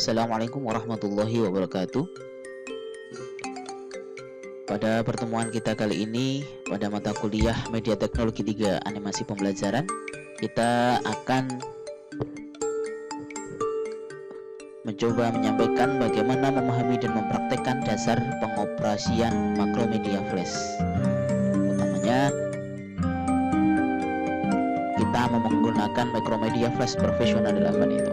Assalamualaikum warahmatullahi wabarakatuh. Pada pertemuan kita kali ini, pada mata kuliah Media Teknologi 3 Animasi Pembelajaran, kita akan mencoba menyampaikan bagaimana memahami dan mempraktekkan dasar pengoperasian Makromedia Flash. Utamanya, kita menggunakan Makromedia Flash profesional dalam itu.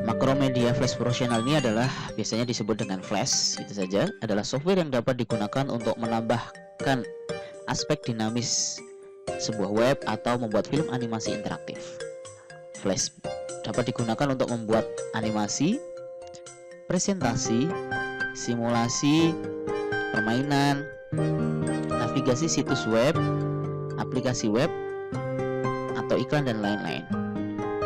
Makromedia Flash profesional ini adalah biasanya disebut dengan Flash, itu saja, adalah software yang dapat digunakan untuk menambahkan aspek dinamis sebuah web atau membuat film animasi interaktif. Flash dapat digunakan untuk membuat animasi, presentasi, simulasi, permainan, navigasi situs web, aplikasi web, atau iklan dan lain-lain.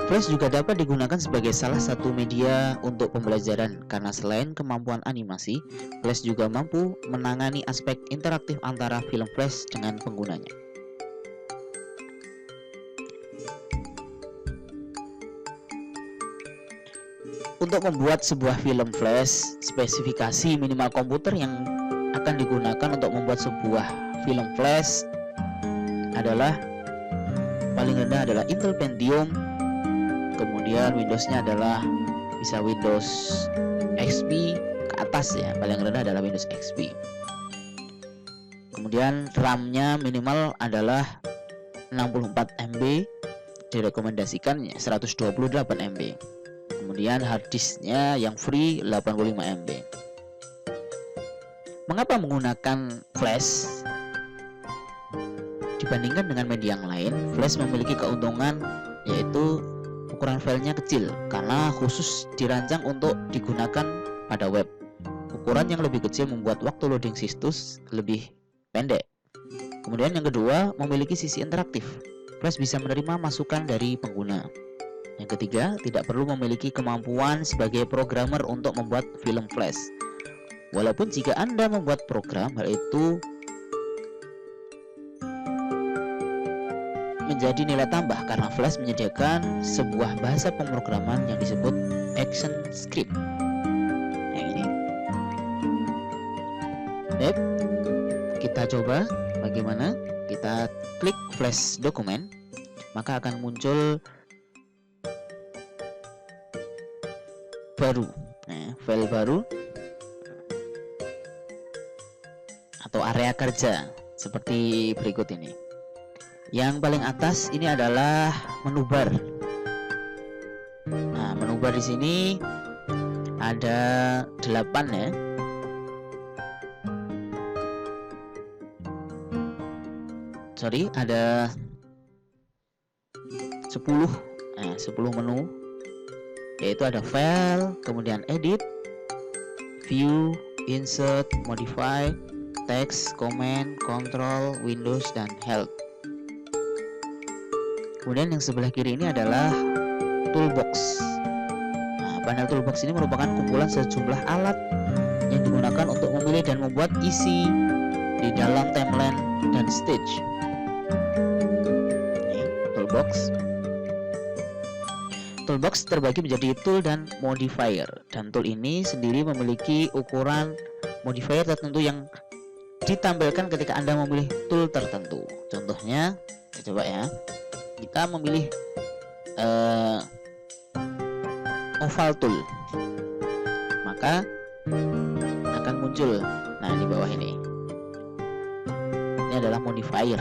Flash juga dapat digunakan sebagai salah satu media untuk pembelajaran karena selain kemampuan animasi, Flash juga mampu menangani aspek interaktif antara film Flash dengan penggunanya. Untuk membuat sebuah film Flash, spesifikasi minimal komputer yang akan digunakan untuk membuat sebuah film Flash adalah paling rendah adalah Intel Pentium. Kemudian Windowsnya adalah bisa Windows XP ke atas ya, paling rendah adalah Windows XP. Kemudian RAM-nya minimal adalah 64 MB, direkomendasikan 128 MB. Kemudian hard disknya yang free 85 MB. Mengapa menggunakan Flash dibandingkan dengan media yang lain? Flash memiliki keuntungan yaitu ukuran filenya kecil karena khusus dirancang untuk digunakan pada web. Ukuran yang lebih kecil membuat waktu loading situs lebih pendek. Kemudian yang kedua, memiliki sisi interaktif. Flash bisa menerima masukan dari pengguna. Yang ketiga, tidak perlu memiliki kemampuan sebagai programmer untuk membuat film Flash. Walaupun jika Anda membuat program, hal itu menjadi nilai tambah karena Flash menyediakan sebuah bahasa pemrograman yang disebut Action Script. Yang ini. Baik, kita coba bagaimana. Kita klik Flash dokumen, maka akan muncul baru, file baru atau area kerja seperti berikut ini. Yang paling atas ini adalah menu bar. Nah, menu bar di sini ada 8 ya. Ada 10. 10 menu. Yaitu ada file, kemudian edit, view, insert, modify, text, comment, control, windows, dan help. Kemudian yang sebelah kiri ini adalah toolbox. Nah, panel toolbox ini merupakan kumpulan sejumlah alat yang digunakan untuk memilih dan membuat isi di dalam timeline dan stage. Ini toolbox. Toolbox terbagi menjadi tool dan modifier. Dan tool ini sendiri memiliki ukuran modifier tertentu yang ditampilkan ketika Anda memilih tool tertentu. Contohnya, kita coba ya. Kita memilih oval tool, maka akan muncul di bawah ini. Ini adalah modifier.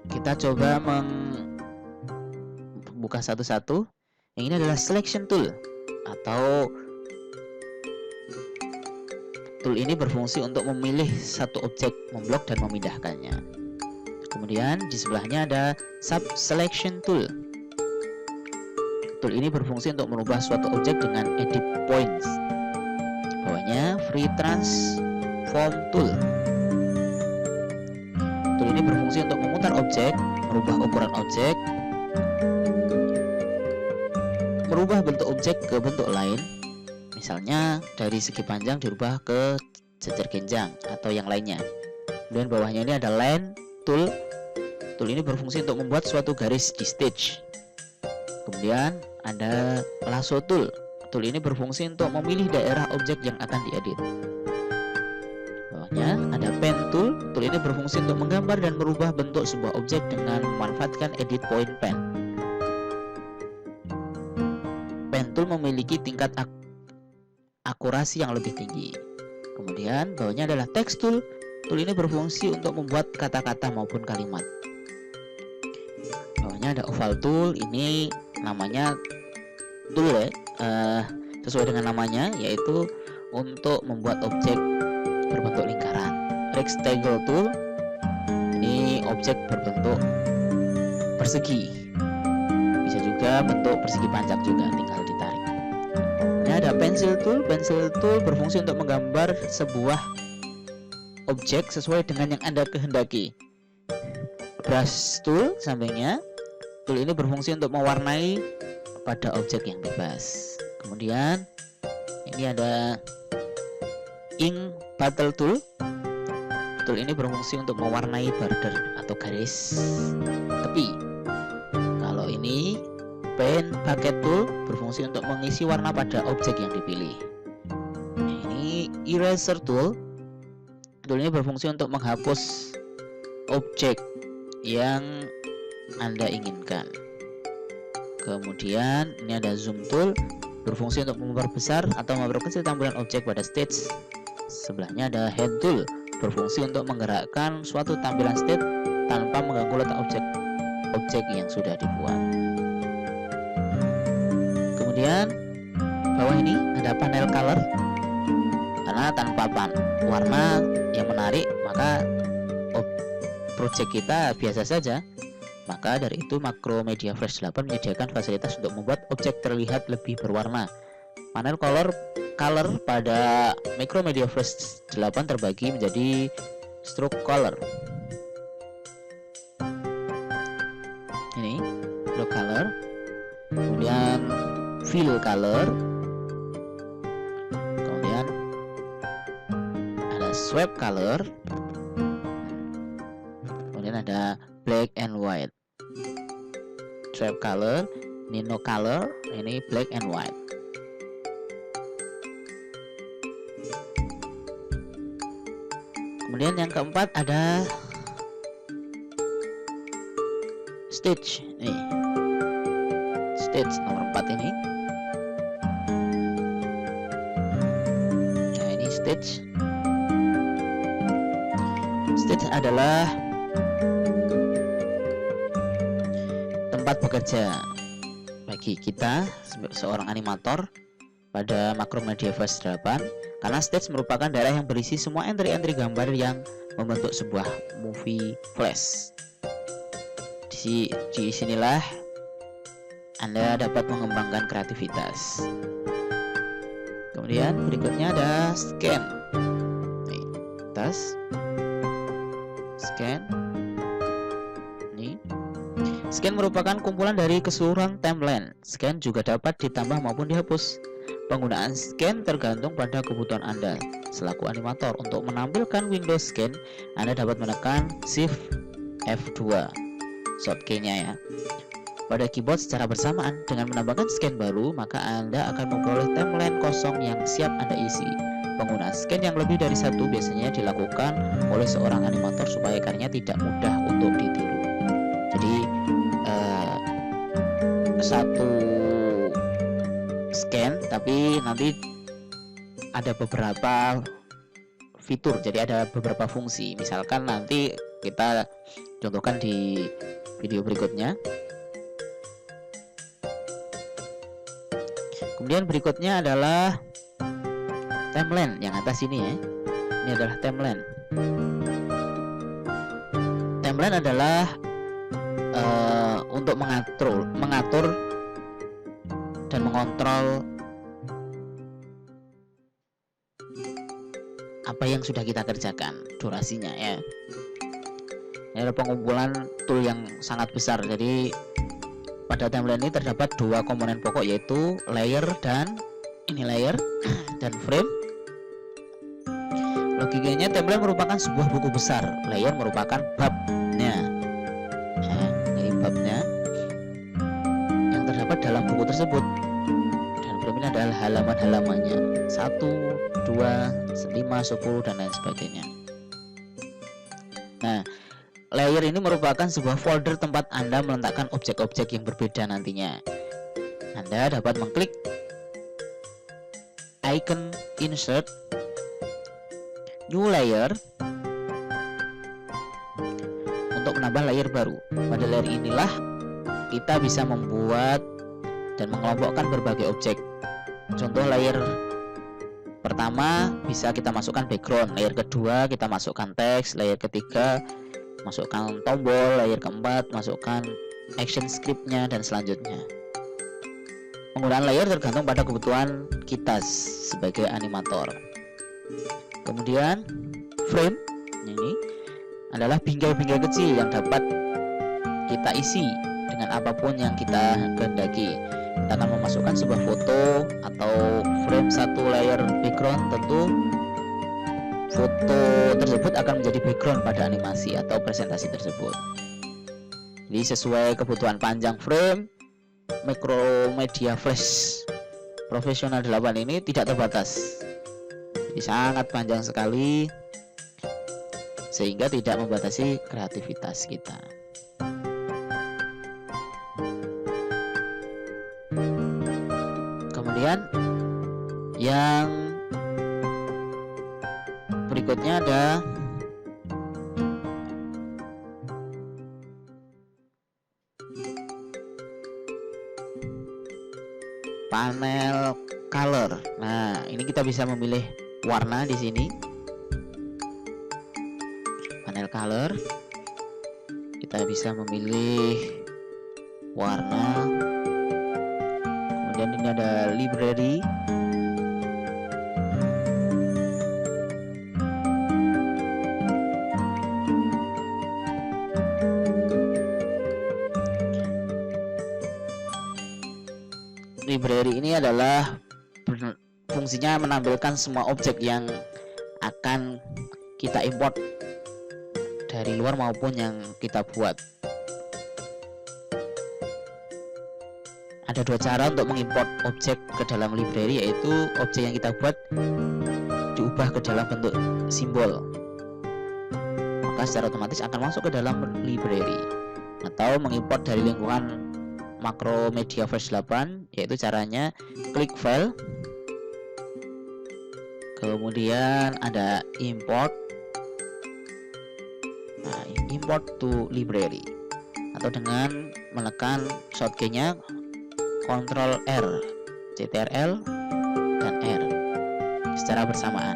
Kita coba membuka satu-satu. Yang ini adalah selection tool, atau tool ini berfungsi untuk memilih satu objek, memblok dan memindahkannya. Kemudian di sebelahnya ada sub selection tool. Tool ini berfungsi untuk merubah suatu objek dengan edit points. Bawahnya free transform tool. Tool ini berfungsi untuk memutar objek, merubah ukuran objek, merubah bentuk objek ke bentuk lain. Misalnya dari segi panjang dirubah ke jejer genjang atau yang lainnya. Kemudian bawahnya ini ada line tool. Tool ini berfungsi untuk membuat suatu garis di stage. Kemudian ada lasso tool. Tool ini berfungsi untuk memilih daerah objek yang akan diedit. Bawahnya ada pen tool. Tool ini berfungsi untuk menggambar dan merubah bentuk sebuah objek dengan memanfaatkan edit point pen. Pen tool memiliki tingkat akurasi yang lebih tinggi. Kemudian bawahnya adalah text tool. Tool ini berfungsi untuk membuat kata-kata maupun kalimat. Bawahnya ada oval tool. Ini namanya tool ya, sesuai dengan namanya, yaitu untuk membuat objek berbentuk lingkaran. Rectangle tool, ini objek berbentuk persegi, bisa juga bentuk persegi panjang juga, tinggal ditarik. Ini ada pencil tool. Pencil tool berfungsi untuk menggambar sebuah objek sesuai dengan yang Anda kehendaki. Brush tool sampingnya. Tool ini berfungsi untuk mewarnai pada objek yang bebas. Kemudian ini ada ink battle tool. Tool ini berfungsi untuk mewarnai border atau garis tepi. Kalau ini pen bucket tool berfungsi untuk mengisi warna pada objek yang dipilih. Ini eraser tool. Tool ini berfungsi untuk menghapus objek yang Anda inginkan. Kemudian ini ada zoom tool, berfungsi untuk memperbesar atau memperkecil tampilan objek pada stage. Sebelahnya ada hand tool, berfungsi untuk menggerakkan suatu tampilan stage tanpa mengganggu letak objek yang sudah dibuat. Kemudian bawah ini ada panel color. Karena tanpa warna yang menarik, maka project kita biasa saja. Maka dari itu Macromedia Flash 8 menyediakan fasilitas untuk membuat objek terlihat lebih berwarna. Panel color pada Macromedia Flash 8 terbagi menjadi stroke color. Ini stroke color. Kemudian fill color. Kemudian ada sweep color. Kemudian ada black and white. Sweep color, ini no color, ini black and white. Kemudian yang keempat ada stage. Nih, stage nomor 4 ini. Nah, ini stage. Stage adalah tempat bekerja bagi kita seorang animator pada Macromedia Flash 8, karena stage merupakan daerah yang berisi semua entry-entry gambar yang membentuk sebuah movie flash. Di sinilah Anda dapat mengembangkan kreativitas. Kemudian berikutnya ada scan. Nih, tas scan. Scan merupakan kumpulan dari keseluruhan timeline. Scan juga dapat ditambah maupun dihapus. Penggunaan scan tergantung pada kebutuhan Anda. Selaku animator, untuk menampilkan window scan, Anda dapat menekan Shift F2, shortcut-nya ya, pada keyboard secara bersamaan. Dengan menambahkan scan baru, maka Anda akan memperoleh timeline kosong yang siap Anda isi. Penggunaan scan yang lebih dari satu biasanya dilakukan oleh seorang animator supaya karyanya tidak mudah untuk ditiru. Jadi satu scan tapi nanti ada beberapa fitur, jadi ada beberapa fungsi. Misalkan nanti kita contohkan di video berikutnya. Kemudian berikutnya adalah timeline yang atas ini ya. Ini adalah timeline. Timeline adalah untuk mengatur dan mengontrol apa yang sudah kita kerjakan, durasinya ya. Ini adalah pengumpulan tool yang sangat besar. Jadi pada timeline ini terdapat dua komponen pokok, yaitu layer dan frame. Logikanya, timeline merupakan sebuah buku besar, layer merupakan babnya. Babnya yang terdapat dalam buku tersebut. 1, 2, 5, 10 dan lain sebagainya. Nah, layer ini merupakan sebuah folder tempat Anda meletakkan objek-objek yang berbeda nantinya. Anda dapat mengklik icon insert new layer untuk menambah layer baru. Pada layer inilah kita bisa membuat dan mengelompokkan berbagai objek. Contoh layer pertama bisa kita masukkan background, layer kedua kita masukkan teks, layer ketiga masukkan tombol, layer keempat masukkan action scriptnya dan selanjutnya. Penggunaan layer tergantung pada kebutuhan kita sebagai animator. Kemudian frame ini adalah bingkai-bingkai kecil yang dapat kita isi dengan apapun yang kita kehendaki. Kita akan memasukkan sebuah foto atau frame satu layer background, tentu foto tersebut akan menjadi background pada animasi atau presentasi tersebut. Jadi sesuai kebutuhan panjang frame, Macromedia Flash Professional 8 ini tidak terbatas. Jadi sangat panjang sekali sehingga tidak membatasi kreativitas kita. Kemudian yang berikutnya ada panel color. Nah, ini kita bisa memilih warna di sini. Panel color. Kita bisa memilih warna. Kemudian ini ada library. Library ini adalah fungsinya menampilkan semua objek yang akan kita import dari luar maupun yang kita buat. Ada dua cara untuk mengimport objek ke dalam library, yaitu objek yang kita buat diubah ke dalam bentuk simbol, maka secara otomatis akan masuk ke dalam library, atau mengimport dari lingkungan Macromedia Flash 8, yaitu caranya klik file, kemudian ada import, nah, import to library, atau dengan menekan shortcut-nya Ctrl R, Ctrl dan R secara bersamaan.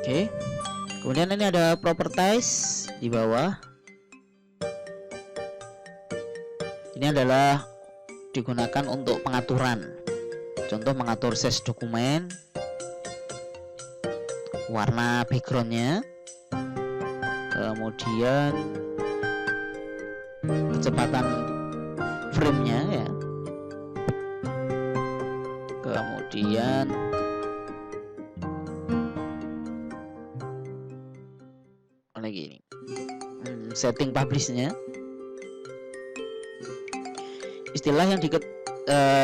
Oke, kemudian ini ada properties di bawah. Ini adalah digunakan untuk pengaturan. Contoh mengatur size dokumen, warna backgroundnya, kemudian kecepatan framenya ya, kemudian lagi ini setting publishnya. Istilah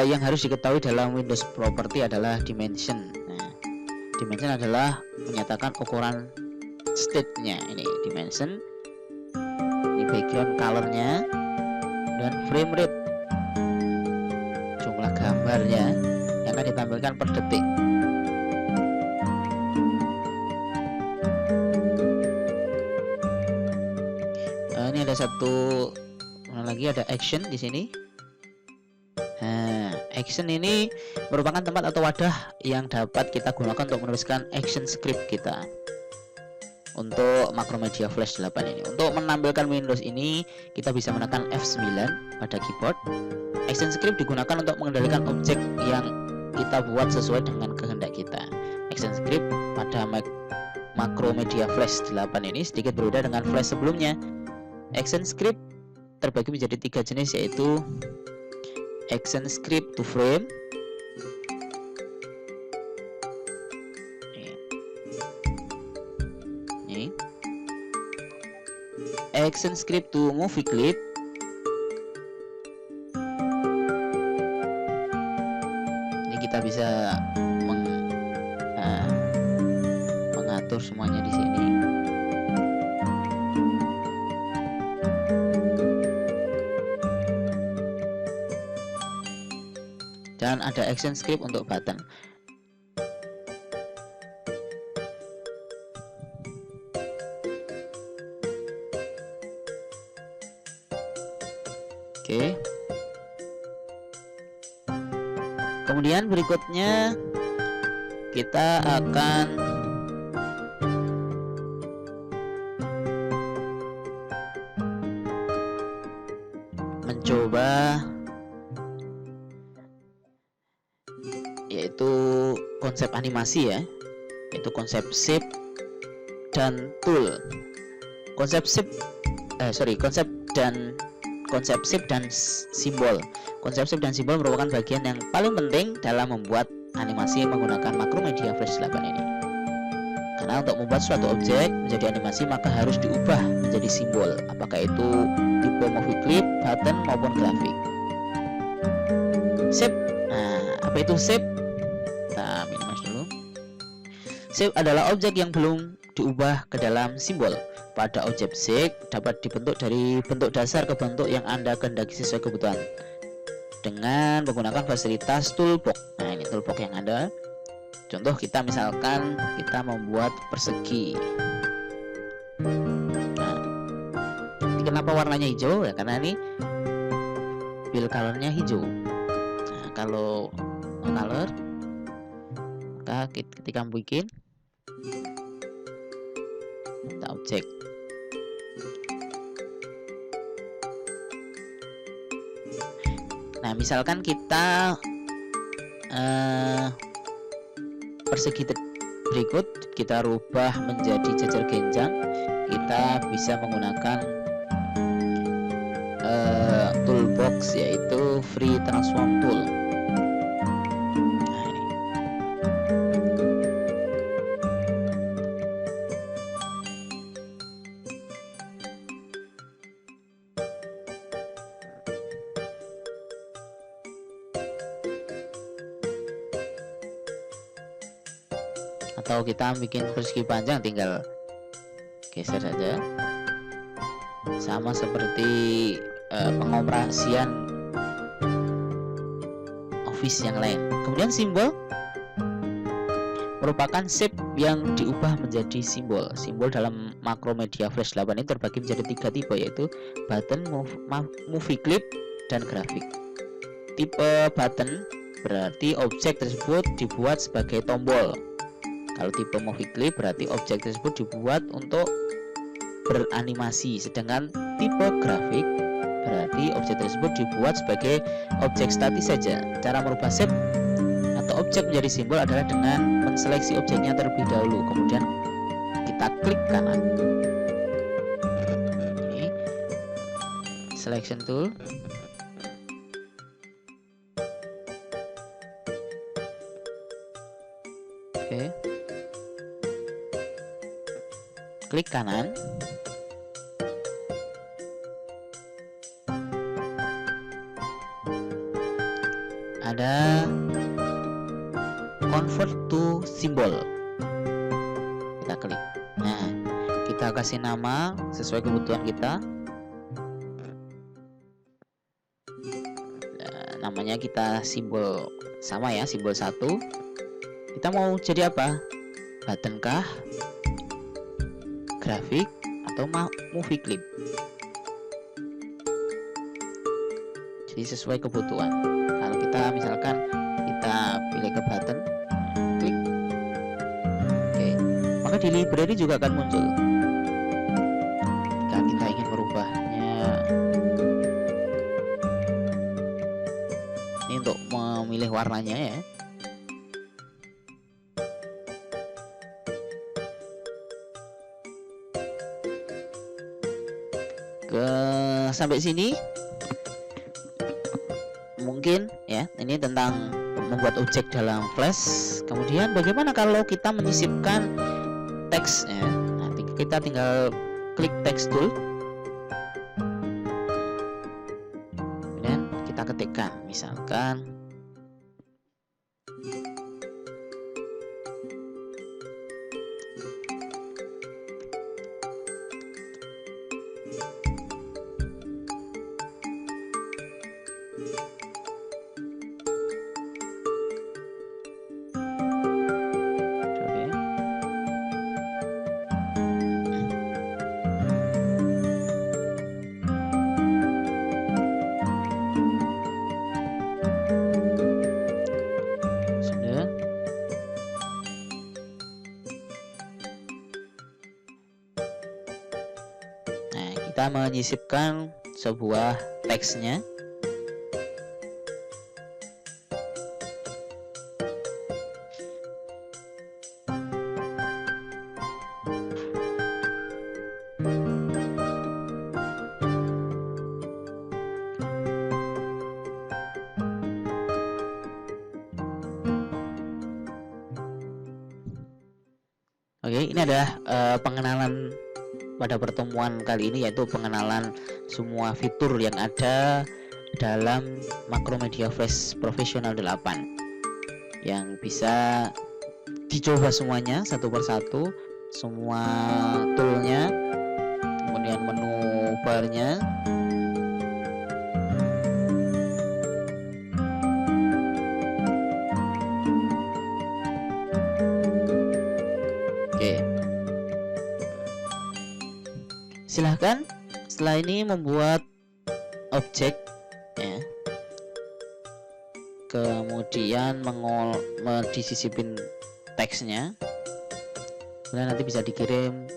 yang harus diketahui dalam Windows Property adalah dimension. Nah, dimension adalah menyatakan ukuran state-nya. Ini dimension, ini background color-nya, dan frame rate, jumlah gambarnya yang akan ditampilkan per detik. Ini ada satu lagi, ada action di sini. Nah, action ini merupakan tempat atau wadah yang dapat kita gunakan untuk menuliskan action script kita untuk Macromedia Flash 8 ini. Untuk menampilkan Windows ini, kita bisa menekan F9 pada keyboard. Action script digunakan untuk mengendalikan objek yang kita buat sesuai dengan kehendak kita. Action script pada Macromedia Flash 8 ini sedikit berbeda dengan Flash sebelumnya. Action script terbagi menjadi 3 jenis, yaitu action script to frame, ini action script to movie clip. Ini kita bisa mengatur semuanya di sini. Dan ada action script untuk button. Oke. Kemudian berikutnya kita akan mencoba yaitu konsep animasi ya, yaitu konsep shape dan tool. Konsep shape dan simbol. Konsep shape dan simbol merupakan bagian yang paling penting dalam membuat animasi menggunakan Macromedia Flash 8 ini. Karena untuk membuat suatu objek menjadi animasi maka harus diubah menjadi simbol, apakah itu tipe movie clip, button maupun grafik. Shape. Nah, apa itu shape? Kita minimize dulu. Shape adalah objek yang belum diubah ke dalam simbol. Pada objek shape dapat dibentuk dari bentuk dasar ke bentuk yang Anda kehendaki sesuai kebutuhan dengan menggunakan fasilitas toolbox. Nah, ini toolbox yang ada. Contoh kita misalkan kita membuat persegi. Nah, ini kenapa warnanya hijau? Ya karena ini fill colornya hijau. Nah, kalau color maka ketika bikin kita objek. Nah, misalkan kita persegi berikut kita rubah menjadi jajar genjang, kita bisa menggunakan toolbox yaitu free transform tool. Nah, ini. Atau kita bikin persegi panjang tinggal geser saja, sama seperti pengoperasian Office yang lain. Kemudian simbol merupakan shape yang diubah menjadi simbol. Simbol dalam Macromedia Flash 8 ini terbagi menjadi 3 tipe, yaitu button, movie clip, dan grafik. Tipe button berarti objek tersebut dibuat sebagai tombol. Kalau tipe movie clip berarti objek tersebut dibuat untuk beranimasi. Sedangkan tipe grafik berarti objek tersebut dibuat sebagai objek statis saja. Cara merubah shape atau objek menjadi simbol adalah dengan menseleksi objeknya terlebih dahulu, kemudian kita klik kanan. Ini selection tool. Oke. Klik kanan. Ada convert to symbol. Kita klik. Nah, kita kasih nama sesuai kebutuhan kita. Nah, namanya kita simbol sama ya, simbol 1. Kita mau jadi apa? Button kah? Grafik atau movie clip? Jadi sesuai kebutuhan. Kalau kita misalkan kita pilih ke button, klik. Oke. Maka di library juga akan muncul. Jika kita ingin merubahnya, ini untuk memilih warnanya ya. Sampai sini mungkin ya, ini tentang membuat objek dalam Flash. Kemudian bagaimana kalau kita menyisipkan teks ya? Nah, kita tinggal klik text tool. ketikkan, misalkan kita menyisipkan sebuah teksnya. Oke, ini adalah pengenalan pada pertemuan kali ini, yaitu pengenalan semua fitur yang ada dalam Macromedia Flash Professional 8 yang bisa dicoba semuanya satu persatu, semua toolnya, kemudian menu barnya. Oke, silahkan setelah ini membuat objek ya, kemudian disisipin teksnya, kemudian nanti bisa dikirim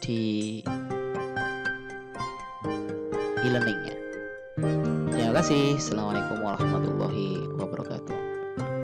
di e-learningnya. Terima kasih. Assalamualaikum warahmatullahi wabarakatuh.